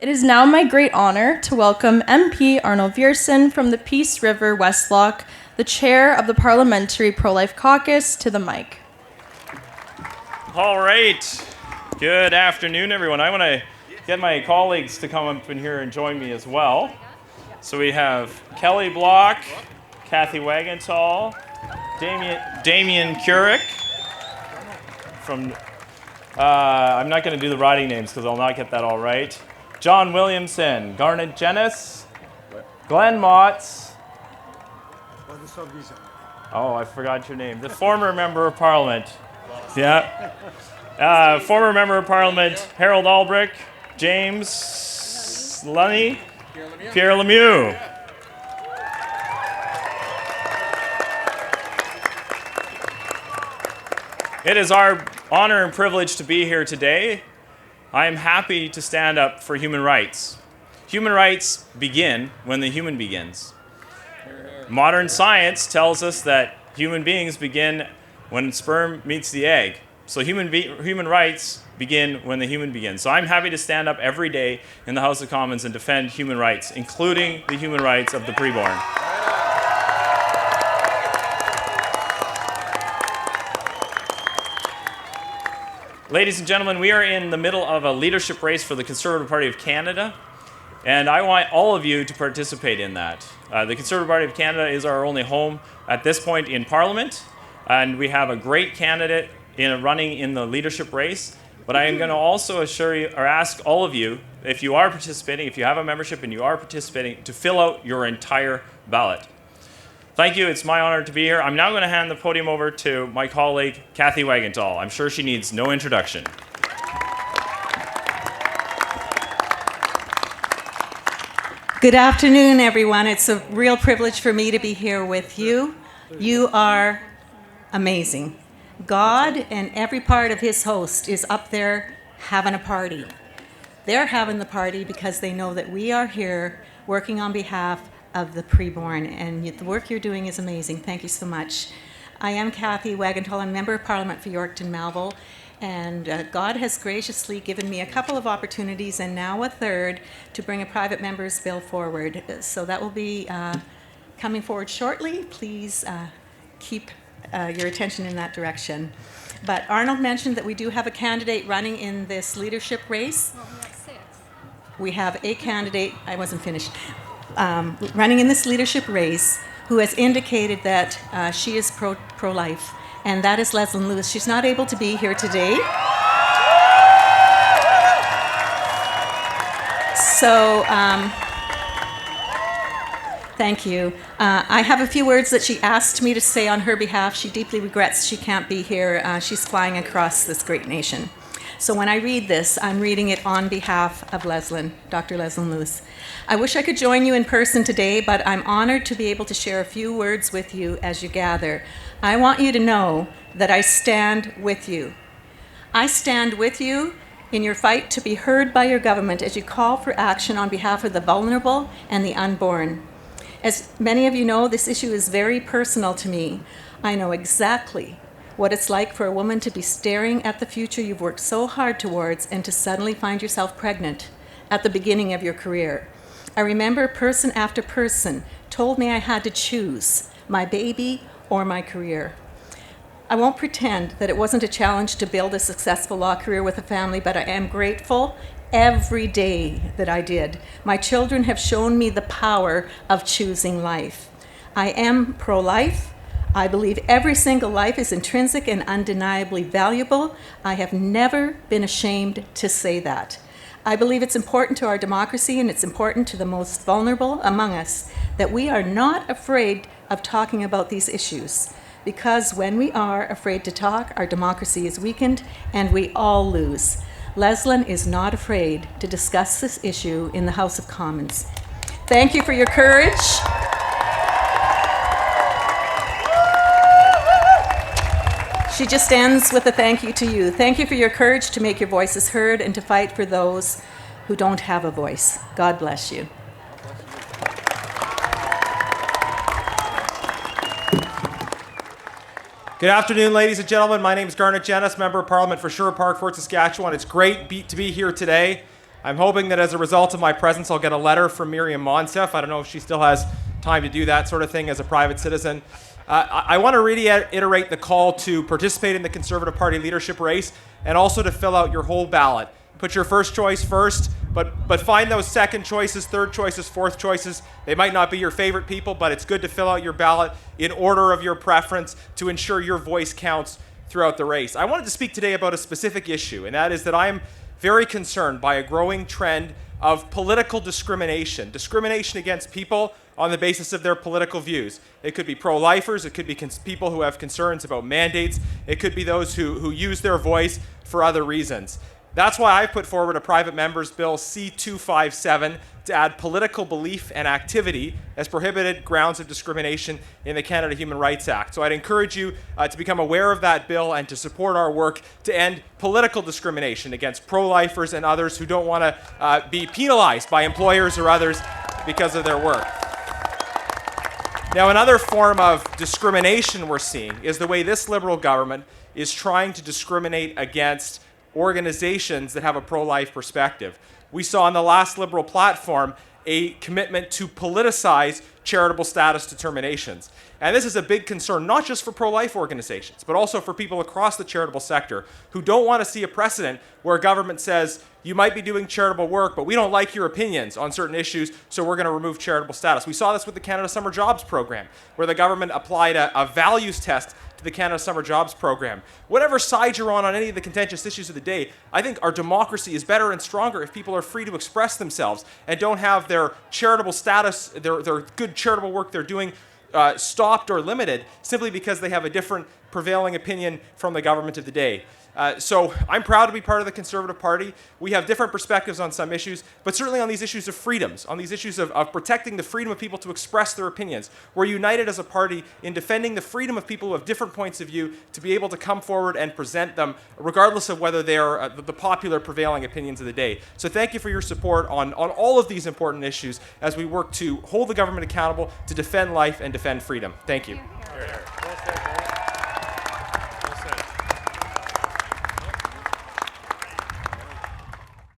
It is now my great honor to welcome MP Arnold Viersen from the Peace River Westlock, the chair of the Parliamentary Pro-Life Caucus, to the mic. All right. Good afternoon, everyone. I want to get my colleagues to come up in here and join me as well. So we have Kelly Block, Kathy Wagenthal, Damien Curick from, I'm not going to do the riding names because I'll not get that all right. John Williamson, Garnet Jennis, Glenn Motts. Oh, I forgot your name. The former member of Parliament. Yeah. Former member of Parliament, Harold Albrecht, James Lunny, Pierre Lemieux. It is our honor and privilege to be here today. I am happy to stand up for human rights. Human rights begin when the human begins. Modern science tells us that human beings begin when sperm meets the egg. So human rights begin when the human begins. So I'm happy to stand up every day in the House of Commons and defend human rights, including the human rights of the preborn. Ladies and gentlemen, we are in the middle of a leadership race for the Conservative Party of Canada, and I want all of you to participate in that. The Conservative Party of Canada is our only home at this point in Parliament, and we have a great candidate running in the leadership race. But I am going to also assure you, or ask all of you, if you are participating, if you have a membership and you are participating, to fill out your entire ballot. Thank you. It's my honor to be here. I'm now going to hand the podium over to my colleague, Kathy Wagenthal. I'm sure she needs no introduction. Good afternoon, everyone. It's a real privilege for me to be here with you. You are amazing. God and every part of his host is up there having a party. They're having the party because they know that we are here working on behalf of the preborn, and the work you're doing is amazing. Thank you so much. I am Kathy Wagenthal. I'm Member of Parliament for Yorkton Melville, and God has graciously given me a couple of opportunities and now a third to bring a private member's bill forward. So that will be coming forward shortly. Please keep your attention in that direction. But Arnold mentioned that we do have a candidate running in this leadership race. Well, we have 6. We have a candidate, I wasn't finished, running in this leadership race who has indicated that she is pro-life, and that is Leslie Lewis. She's not able to be here today. So, thank you. I have a few words that she asked me to say on her behalf. She deeply regrets she can't be here. She's flying across this great nation. So when I read this, I'm reading it on behalf of Dr. Leslie Lewis. I wish I could join you in person today, but I'm honored to be able to share a few words with you as you gather. I want you to know that I stand with you. I stand with you in your fight to be heard by your government as you call for action on behalf of the vulnerable and the unborn. As many of you know, this issue is very personal to me. I know exactly what it's like for a woman to be staring at the future you've worked so hard towards and to suddenly find yourself pregnant at the beginning of your career. I remember person after person told me I had to choose my baby or my career. I won't pretend that it wasn't a challenge to build a successful law career with a family, but I am grateful every day that I did. My children have shown me the power of choosing life. I am pro-life. I believe every single life is intrinsic and undeniably valuable. I have never been ashamed to say that. I believe it's important to our democracy and it's important to the most vulnerable among us that we are not afraid of talking about these issues, because when we are afraid to talk, our democracy is weakened and we all lose. Leslyn is not afraid to discuss this issue in the House of Commons. Thank you for your courage. She just ends with a thank you to you. Thank you for your courage to make your voices heard and to fight for those who don't have a voice. God bless you. Good afternoon, ladies and gentlemen. My name is Garnet Jennis, Member of Parliament for Sherwood Park, Fort Saskatchewan. It's great to be here today. I'm hoping that as a result of my presence, I'll get a letter from Miriam Monsef. I don't know if she still has time to do that sort of thing as a private citizen. I want to reiterate the call to participate in the Conservative Party leadership race and also to fill out your whole ballot. Put your first choice first, but find those second choices, third choices, fourth choices. They might not be your favorite people, but it's good to fill out your ballot in order of your preference to ensure your voice counts throughout the race. I wanted to speak today about a specific issue, and that is that I'm very concerned by a growing trend of political discrimination against people on the basis of their political views. It could be pro-lifers, it could be people who have concerns about mandates, it could be those who use their voice for other reasons. That's why I put forward a private member's bill C-257 to add political belief and activity as prohibited grounds of discrimination in the Canada Human Rights Act. So I'd encourage you to become aware of that bill and to support our work to end political discrimination against pro-lifers and others who don't want to be penalized by employers or others because of their work. Now, another form of discrimination we're seeing is the way this Liberal government is trying to discriminate against organizations that have a pro-life perspective. We saw in the last Liberal platform a commitment to politicize charitable status determinations. And this is a big concern, not just for pro-life organizations, but also for people across the charitable sector who don't want to see a precedent where a government says, you might be doing charitable work, but we don't like your opinions on certain issues, so we're going to remove charitable status. We saw this with the Canada Summer Jobs Program, where the government applied a values test to the Canada Summer Jobs Program. Whatever side you're on any of the contentious issues of the day, I think our democracy is better and stronger if people are free to express themselves and don't have their charitable status, their good charitable work they're doing stopped or limited simply because they have a different prevailing opinion from the government of the day. So I'm proud to be part of the Conservative Party. We have different perspectives on some issues, but certainly on these issues of freedoms, on these issues of protecting the freedom of people to express their opinions. We're united as a party in defending the freedom of people who have different points of view to be able to come forward and present them, regardless of whether they are the popular prevailing opinions of the day. So thank you for your support on all of these important issues as we work to hold the government accountable, to defend life and defend freedom. Thank you.